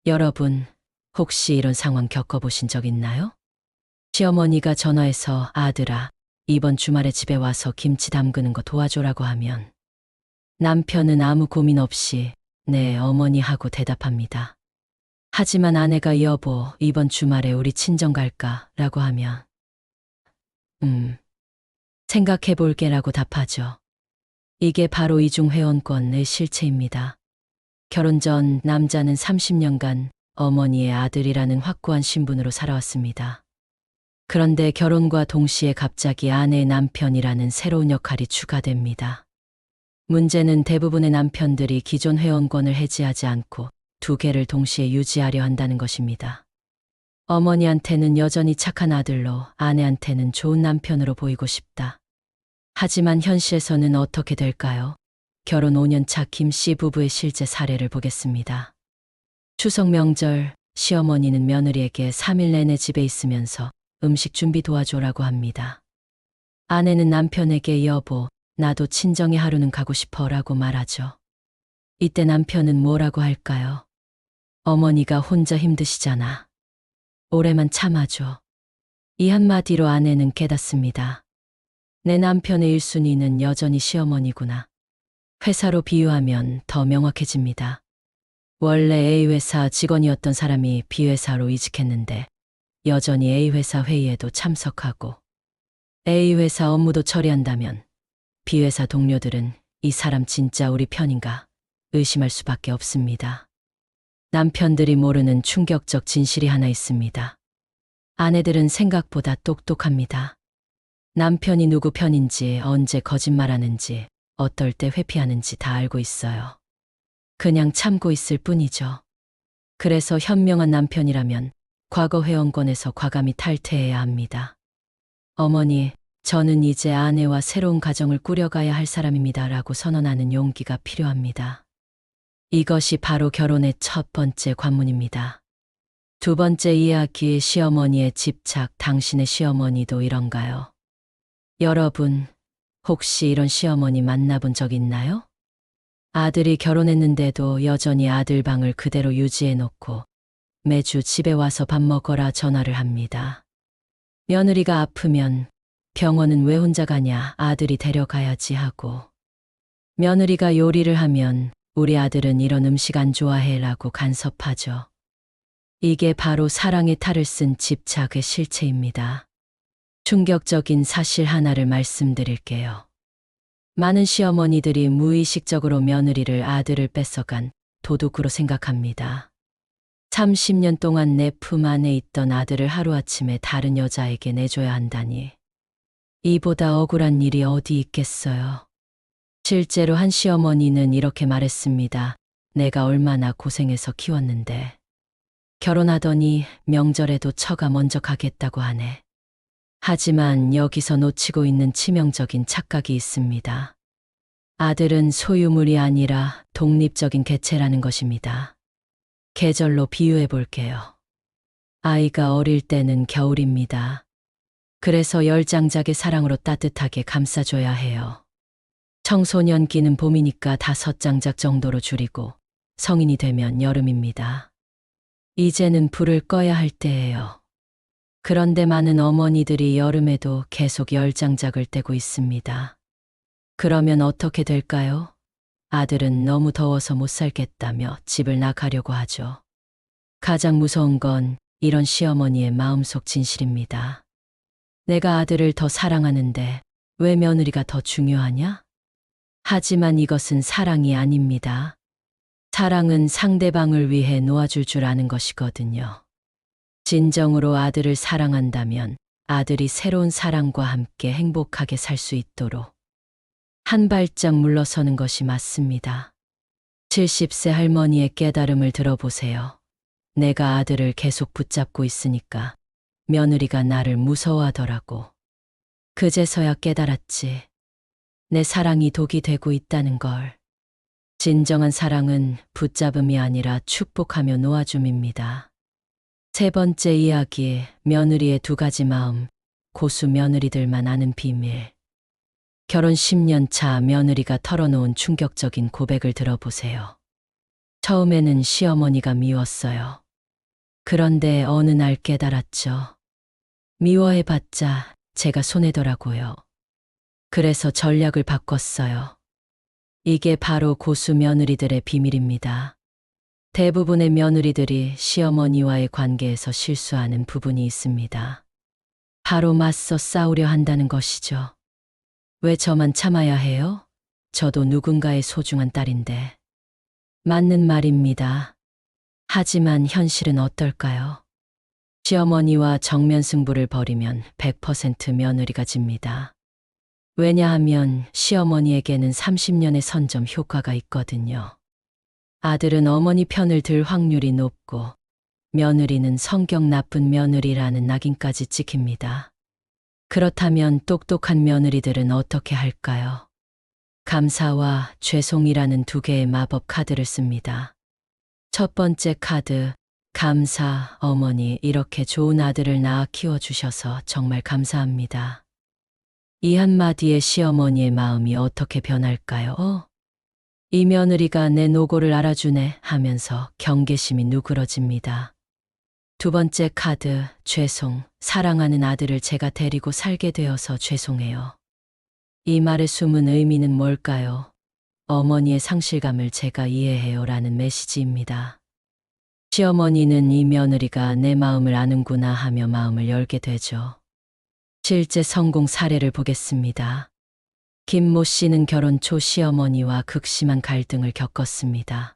여러분, 혹시 이런 상황 겪어보신 적 있나요? 시어머니가 전화해서 아들아, 이번 주말에 집에 와서 김치 담그는 거 도와줘라고 하면 남편은 아무 고민 없이 네, 어머니 하고 대답합니다. 하지만 아내가 여보, 이번 주말에 우리 친정 갈까? 라고 하면 생각해 볼게라고 답하죠. 이게 바로 이중회원권의 실체입니다. 결혼 전 남자는 30년간 어머니의 아들이라는 확고한 신분으로 살아왔습니다. 그런데 결혼과 동시에 갑자기 아내의 남편이라는 새로운 역할이 추가됩니다. 문제는 대부분의 남편들이 기존 회원권을 해지하지 않고 두 개를 동시에 유지하려 한다는 것입니다. 어머니한테는 여전히 착한 아들로, 아내한테는 좋은 남편으로 보이고 싶다. 하지만 현실에서는 어떻게 될까요? 결혼 5년 차 김 씨 부부의 실제 사례를 보겠습니다. 추석 명절, 시어머니는 며느리에게 3일 내내 집에 있으면서 음식 준비 도와줘라고 합니다. 아내는 남편에게 여보, 나도 친정에 하루는 가고 싶어 라고 말하죠. 이때 남편은 뭐라고 할까요? 어머니가 혼자 힘드시잖아. 오래만 참아줘. 이 한마디로 아내는 깨닫습니다. 내 남편의 1순위는 여전히 시어머니구나. 회사로 비유하면 더 명확해집니다. 원래 A회사 직원이었던 사람이 B회사로 이직했는데 여전히 A회사 회의에도 참석하고 A회사 업무도 처리한다면 B회사 동료들은 이 사람 진짜 우리 편인가 의심할 수밖에 없습니다. 남편들이 모르는 충격적 진실이 하나 있습니다. 아내들은 생각보다 똑똑합니다. 남편이 누구 편인지, 언제 거짓말하는지, 어떨 때 회피하는지 다 알고 있어요. 그냥 참고 있을 뿐이죠. 그래서 현명한 남편이라면 과거 회원권에서 과감히 탈퇴해야 합니다. 어머니, 저는 이제 아내와 새로운 가정을 꾸려가야 할 사람입니다 라고 선언하는 용기가 필요합니다. 이것이 바로 결혼의 첫 번째 관문입니다. 두 번째 이야기, 시어머니의 집착, 당신의 시어머니도 이런가요? 여러분, 혹시 이런 시어머니 만나본 적 있나요? 아들이 결혼했는데도 여전히 아들 방을 그대로 유지해놓고 매주 집에 와서 밥 먹어라 전화를 합니다. 며느리가 아프면 병원은 왜 혼자 가냐, 아들이 데려가야지 하고, 며느리가 요리를 하면 우리 아들은 이런 음식 안 좋아해 라고 간섭하죠. 이게 바로 사랑의 탈을 쓴 집착의 실체입니다. 충격적인 사실 하나를 말씀드릴게요. 많은 시어머니들이 무의식적으로 며느리를, 아들을 뺏어간 도둑으로 생각합니다. 30년 동안 내 품 안에 있던 아들을 하루아침에 다른 여자에게 내줘야 한다니. 이보다 억울한 일이 어디 있겠어요. 실제로 한 시어머니는 이렇게 말했습니다. 내가 얼마나 고생해서 키웠는데. 결혼하더니 명절에도 처가 먼저 가겠다고 하네. 하지만 여기서 놓치고 있는 치명적인 착각이 있습니다. 아들은 소유물이 아니라 독립적인 개체라는 것입니다. 계절로 비유해 볼게요. 아이가 어릴 때는 겨울입니다. 그래서 열장작의 사랑으로 따뜻하게 감싸줘야 해요. 청소년기는 봄이니까 5장작 정도로 줄이고 성인이 되면 여름입니다. 이제는 불을 꺼야 할 때예요. 그런데 많은 어머니들이 여름에도 계속 열장작을 떼고 있습니다. 그러면 어떻게 될까요? 아들은 너무 더워서 못 살겠다며 집을 나가려고 하죠. 가장 무서운 건 이런 시어머니의 마음속 진실입니다. 내가 아들을 더 사랑하는데 왜 며느리가 더 중요하냐? 하지만 이것은 사랑이 아닙니다. 사랑은 상대방을 위해 놓아줄 줄 아는 것이거든요. 진정으로 아들을 사랑한다면 아들이 새로운 사랑과 함께 행복하게 살 수 있도록 한 발짝 물러서는 것이 맞습니다. 70세 할머니의 깨달음을 들어보세요. 내가 아들을 계속 붙잡고 있으니까 며느리가 나를 무서워하더라고. 그제서야 깨달았지. 내 사랑이 독이 되고 있다는 걸. 진정한 사랑은 붙잡음이 아니라 축복하며 놓아줌입니다. 세 번째 이야기, 며느리의 두 가지 마음, 고수 며느리들만 아는 비밀. 결혼 10년 차 며느리가 털어놓은 충격적인 고백을 들어보세요. 처음에는 시어머니가 미웠어요. 그런데 어느 날 깨달았죠. 미워해봤자 제가 손해더라고요. 그래서 전략을 바꿨어요. 이게 바로 고수 며느리들의 비밀입니다. 대부분의 며느리들이 시어머니와의 관계에서 실수하는 부분이 있습니다. 바로 맞서 싸우려 한다는 것이죠. 왜 저만 참아야 해요? 저도 누군가의 소중한 딸인데. 맞는 말입니다. 하지만 현실은 어떨까요? 시어머니와 정면 승부를 벌이면 100% 며느리가 집니다. 왜냐하면 시어머니에게는 30년의 선점 효과가 있거든요. 아들은 어머니 편을 들 확률이 높고 며느리는 성격 나쁜 며느리라는 낙인까지 찍힙니다. 그렇다면 똑똑한 며느리들은 어떻게 할까요? 감사와 죄송이라는 두 개의 마법 카드를 씁니다. 첫 번째 카드, 감사, 어머니 이렇게 좋은 아들을 낳아 키워주셔서 정말 감사합니다. 이 한마디에 시어머니의 마음이 어떻게 변할까요? 이 며느리가 내 노고를 알아주네 하면서 경계심이 누그러집니다. 두 번째 카드, 죄송, 사랑하는 아들을 제가 데리고 살게 되어서 죄송해요. 이 말의 숨은 의미는 뭘까요? 어머니의 상실감을 제가 이해해요 라는 메시지입니다. 시어머니는 이 며느리가 내 마음을 아는구나 하며 마음을 열게 되죠. 실제 성공 사례를 보겠습니다. 김모 씨는 결혼 초 시어머니와 극심한 갈등을 겪었습니다.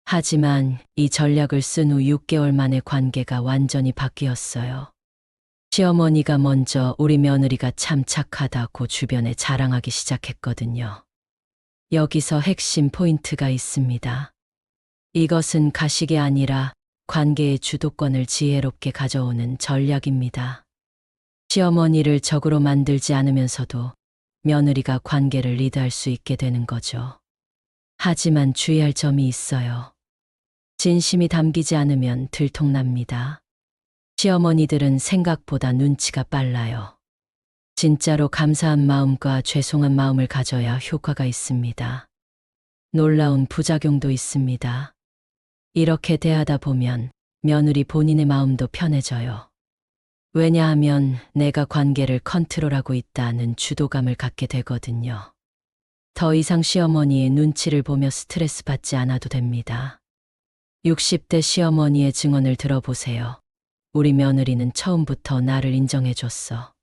하지만 이 전략을 쓴 후 6개월 만에 관계가 완전히 바뀌었어요. 시어머니가 먼저 우리 며느리가 참 착하다고 주변에 자랑하기 시작했거든요. 여기서 핵심 포인트가 있습니다. 이것은 가식이 아니라 관계의 주도권을 지혜롭게 가져오는 전략입니다. 시어머니를 적으로 만들지 않으면서도 며느리가 관계를 리드할 수 있게 되는 거죠. 하지만 주의할 점이 있어요. 진심이 담기지 않으면 들통납니다. 시어머니들은 생각보다 눈치가 빨라요. 진짜로 감사한 마음과 죄송한 마음을 가져야 효과가 있습니다. 놀라운 부작용도 있습니다. 이렇게 대하다 보면 며느리 본인의 마음도 편해져요. 왜냐하면 내가 관계를 컨트롤하고 있다는 주도감을 갖게 되거든요. 더 이상 시어머니의 눈치를 보며 스트레스 받지 않아도 됩니다. 60대 시어머니의 증언을 들어보세요. 우리 며느리는 처음부터 나를 인정해줬어.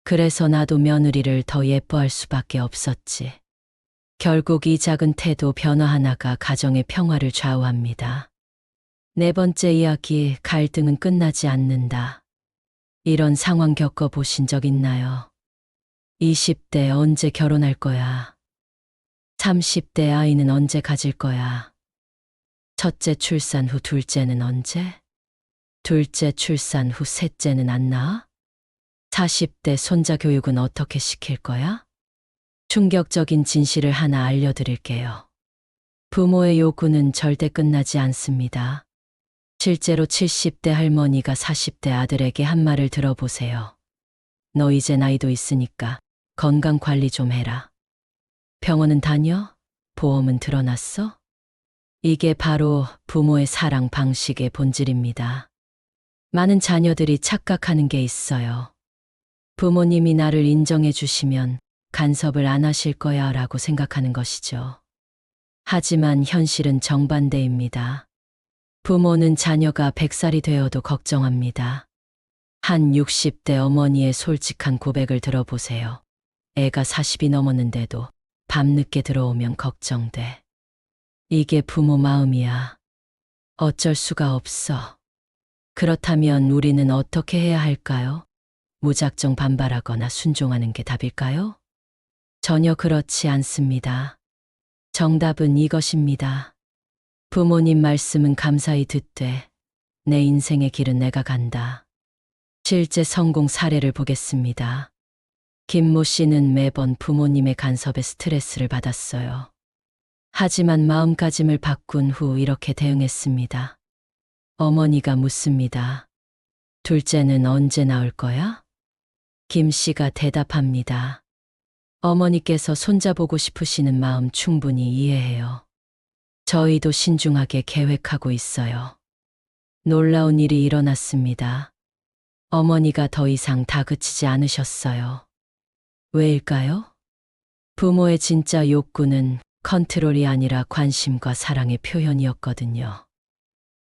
그래서 나도 며느리를 더 예뻐할 수밖에 없었지. 결국 이 작은 태도 변화 하나가 가정의 평화를 좌우합니다. 네 번째 이야기, 갈등은 끝나지 않는다. 이런 상황 겪어보신 적 있나요? 20대 언제 결혼할 거야? 30대 아이는 언제 가질 거야? 첫째 출산 후 둘째는 언제? 둘째 출산 후 셋째는 안 낳아? 40대 손자 교육은 어떻게 시킬 거야? 충격적인 진실을 하나 알려드릴게요. 부모의 요구는 절대 끝나지 않습니다. 실제로 70대 할머니가 40대 아들에게 한 말을 들어보세요. 너 이제 나이도 있으니까 건강 관리 좀 해라. 병원은 다녀? 보험은 들어놨어? 이게 바로 부모의 사랑 방식의 본질입니다. 많은 자녀들이 착각하는 게 있어요. 부모님이 나를 인정해 주시면 간섭을 안 하실 거야 라고 생각하는 것이죠. 하지만 현실은 정반대입니다. 부모는 자녀가 100살이 되어도 걱정합니다. 한 60대 어머니의 솔직한 고백을 들어보세요. 애가 40이 넘었는데도 밤늦게 들어오면 걱정돼. 이게 부모 마음이야. 어쩔 수가 없어. 그렇다면 우리는 어떻게 해야 할까요? 무작정 반발하거나 순종하는 게 답일까요? 전혀 그렇지 않습니다. 정답은 이것입니다. 부모님 말씀은 감사히 듣되 내 인생의 길은 내가 간다. 실제 성공 사례를 보겠습니다. 김모 씨는 매번 부모님의 간섭에 스트레스를 받았어요. 하지만 마음가짐을 바꾼 후 이렇게 대응했습니다. 어머니가 묻습니다. 둘째는 언제 나올 거야? 김 씨가 대답합니다. 어머니께서 손자 보고 싶으시는 마음 충분히 이해해요. 저희도 신중하게 계획하고 있어요. 놀라운 일이 일어났습니다. 어머니가 더 이상 다그치지 않으셨어요. 왜일까요? 부모의 진짜 욕구는 컨트롤이 아니라 관심과 사랑의 표현이었거든요.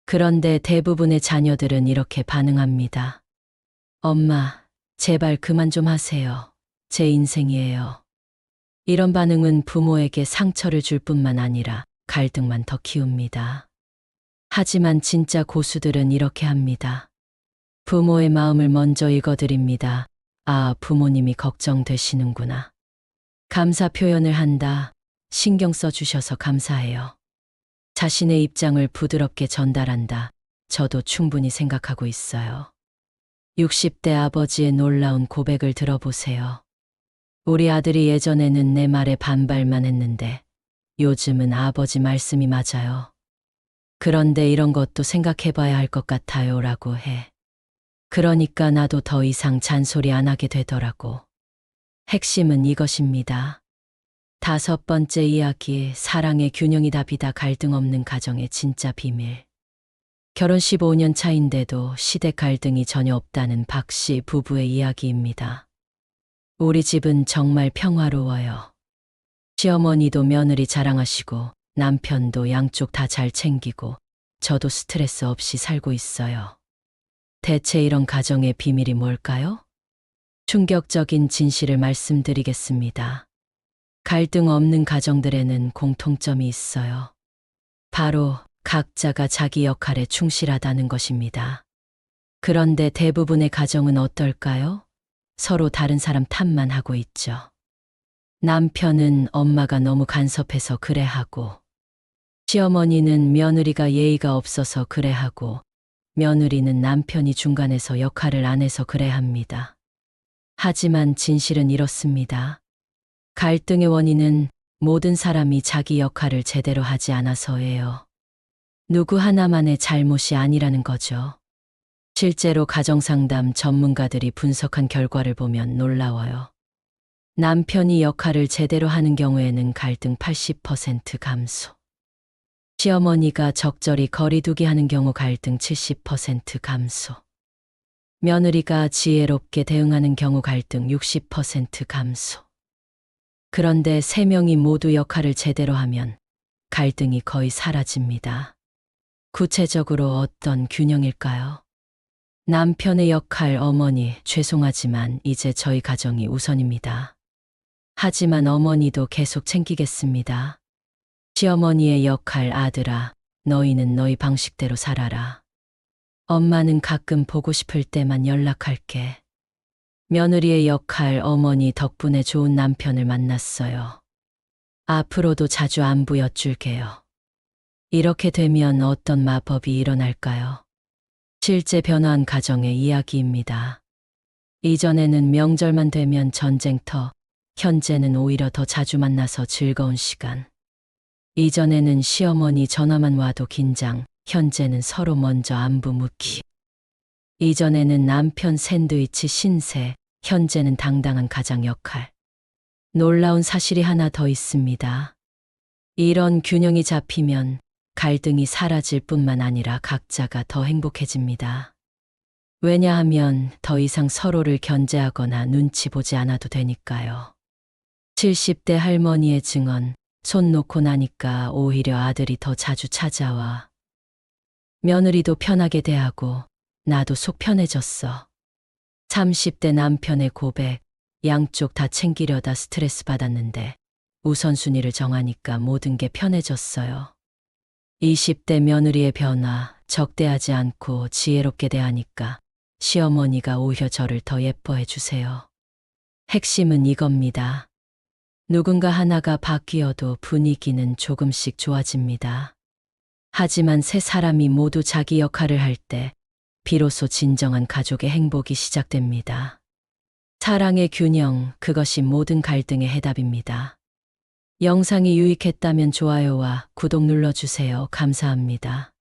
그런데 대부분의 자녀들은 이렇게 반응합니다. 엄마, 제발 그만 좀 하세요. 제 인생이에요. 이런 반응은 부모에게 상처를 줄 뿐만 아니라 갈등만 더 키웁니다. 하지만 진짜 고수들은 이렇게 합니다. 부모의 마음을 먼저 읽어드립니다. 아, 부모님이 걱정되시는구나. 감사 표현을 한다. 신경 써주셔서 감사해요. 자신의 입장을 부드럽게 전달한다. 저도 충분히 생각하고 있어요. 60대 아버지의 놀라운 고백을 들어보세요. 우리 아들이 예전에는 내 말에 반발만 했는데 요즘은 아버지 말씀이 맞아요. 그런데 이런 것도 생각해봐야 할 것 같아요 라고 해. 그러니까 나도 더 이상 잔소리 안 하게 되더라고. 핵심은 이것입니다. 5번째 이야기, 사랑의 균형이 답이다. 갈등 없는 가정의 진짜 비밀. 결혼 15년 차인데도 시댁 갈등이 전혀 없다는 박 씨 부부의 이야기입니다. 우리 집은 정말 평화로워요. 시어머니도 며느리 자랑하시고 남편도 양쪽 다 잘 챙기고 저도 스트레스 없이 살고 있어요. 대체 이런 가정의 비밀이 뭘까요? 충격적인 진실을 말씀드리겠습니다. 갈등 없는 가정들에는 공통점이 있어요. 바로 각자가 자기 역할에 충실하다는 것입니다. 그런데 대부분의 가정은 어떨까요? 서로 다른 사람 탓만 하고 있죠. 남편은 엄마가 너무 간섭해서 그래 하고, 시어머니는 며느리가 예의가 없어서 그래 하고, 며느리는 남편이 중간에서 역할을 안 해서 그래 합니다. 하지만 진실은 이렇습니다. 갈등의 원인은 모든 사람이 자기 역할을 제대로 하지 않아서예요. 누구 하나만의 잘못이 아니라는 거죠. 실제로 가정상담 전문가들이 분석한 결과를 보면 놀라워요. 남편이 역할을 제대로 하는 경우에는 갈등 80% 감소. 시어머니가 적절히 거리두기 하는 경우 갈등 70% 감소. 며느리가 지혜롭게 대응하는 경우 갈등 60% 감소. 그런데 3명이 모두 역할을 제대로 하면 갈등이 거의 사라집니다. 구체적으로 어떤 균형일까요? 남편의 역할, 어머니, 죄송하지만 이제 저희 가정이 우선입니다. 하지만 어머니도 계속 챙기겠습니다. 시어머니의 역할, 아들아, 너희는 너희 방식대로 살아라. 엄마는 가끔 보고 싶을 때만 연락할게. 며느리의 역할, 어머니 덕분에 좋은 남편을 만났어요. 앞으로도 자주 안부 여쭐게요. 이렇게 되면 어떤 마법이 일어날까요? 실제 변화한 가정의 이야기입니다. 이전에는 명절만 되면 전쟁터, 현재는 오히려 더 자주 만나서 즐거운 시간. 이전에는 시어머니 전화만 와도 긴장, 현재는 서로 먼저 안부 묻기. 이전에는 남편 샌드위치 신세, 현재는 당당한 가장 역할. 놀라운 사실이 하나 더 있습니다. 이런 균형이 잡히면 갈등이 사라질 뿐만 아니라 각자가 더 행복해집니다. 왜냐하면 더 이상 서로를 견제하거나 눈치 보지 않아도 되니까요. 70대 할머니의 증언, 손 놓고 나니까 오히려 아들이 더 자주 찾아와. 며느리도 편하게 대하고 나도 속 편해졌어. 30대 남편의 고백, 양쪽 다 챙기려다 스트레스 받았는데 우선순위를 정하니까 모든 게 편해졌어요. 20대 며느리의 변화, 적대하지 않고 지혜롭게 대하니까 시어머니가 오히려 저를 더 예뻐해 주세요. 핵심은 이겁니다. 누군가 하나가 바뀌어도 분위기는 조금씩 좋아집니다. 하지만 세 사람이 모두 자기 역할을 할 때 비로소 진정한 가족의 행복이 시작됩니다. 사랑의 균형, 그것이 모든 갈등의 해답입니다. 영상이 유익했다면 좋아요와 구독 눌러주세요. 감사합니다.